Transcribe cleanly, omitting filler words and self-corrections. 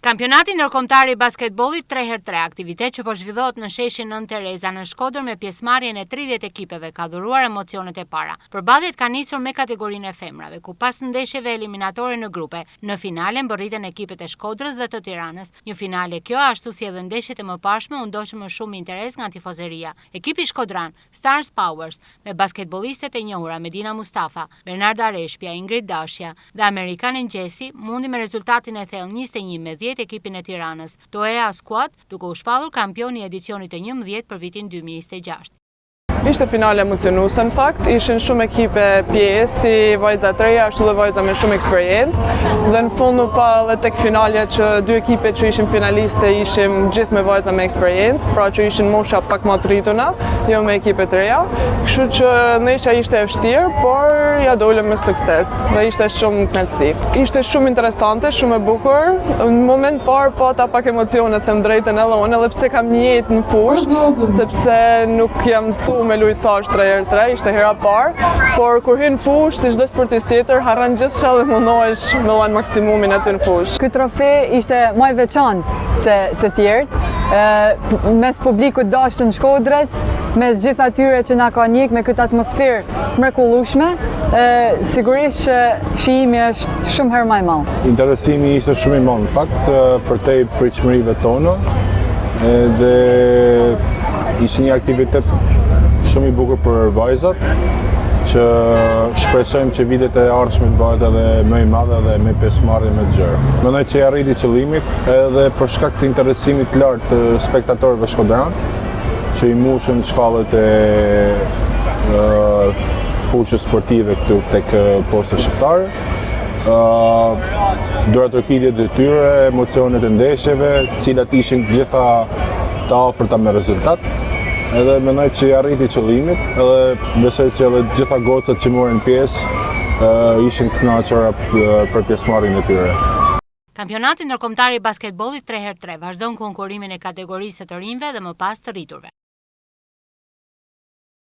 Kampionati ndërkombëtar i basketbollit 3x3, aktivitet që po zhvillohet në sheshin Nën Tereza në Shkodër me pjesëmarrjen e 30 ekipeve, ka dhuruar emocionet e para. Përballjet kanë nisur me kategorinë e femrave, ku pas ndeshjeve eliminatore në grupe, në finale mbërriten ekipet e Shkodrës dhe të Tiranës. Një finale kjo ashtu si edhe ndeshjet e mëparshme u ndoqën më shumë interes nga tifozeria. Ekipi shkodran, Stars Powers, me basketbollistet e njohura Medina Mustafa, Bernarda Reshpja, Ingrid Dashja dhe Amerikanin Gjesi, mundi me rezultatin e thellë 21-10 ekipin e Tiranës, Toea Squad, duke u shpallur kampioni i edicionit e 11 për vitin 2026. Ishte finale emocionuese në fakt, ishin shumë ekipe pjesë, si vajza të reja, ashtu dhe vajza me shumë eksperiencë, dhe në fund u pa edhe tek finalja që dy ekipe që ishim finaliste ishim gjithë me vajza me eksperiencë, pra që ishin mosha pak më të rrituna, jo me ekipe të reja, kështu që ndeshja ishte e vështirë, por ja dolëm me sukses dhe ishte shumë kënaqësi. Ishte shumë interesante, shumë e bukur, në moment parë pata pak emocione them drejtën edhe unë, edhe pse kam një jetë në fushë, sepse nuk jam mësuar me lujt thash 3x3, ishte hera parë, por kur hyn fushë, si çdo sportist tjetër, harron gjithçka dhe mundohesh me dhënë maksimumin aty në fushë. Ky trofe ishte më i veçantë se të tjerë, mes publikut dashur të Shkodrës, mes gjithë atyre që na ka njeh me këtë atmosferë mrekullueshme, sigurisht që shijimi është shumë herë më i madh. Interesimi ishte shumë i madh në fakt për te pritshmërive tona dhe ishte një aktivitet shumë i bukur për vajzat, që shpresojmë që vitet e ardhshme të bëhet edhe më i madh dhe me pjesëmarrje më të gjerë. Mendoj që arriti qëllimit edhe për shkak të interesimit të lartë të spektatorëve shkodran, që i mushën shkallët e fushës sportive këtu tek posta shqiptare. Duratërkitjet e tyre, emocionet e ndeshjeve, cilat ishin gjitha të afërta me rezultat. Edhe mendoj që i arriti qëllimit, edhe besoj që edhe gjitha gocat që morën pjesë ishin të kënaqura për pjesëmarrjen e tyre. Kampionati ndërkombëtar i basketbollit 3x3 vazhdon konkurimin e kategorisë të rinjve dhe më pas të rriturve.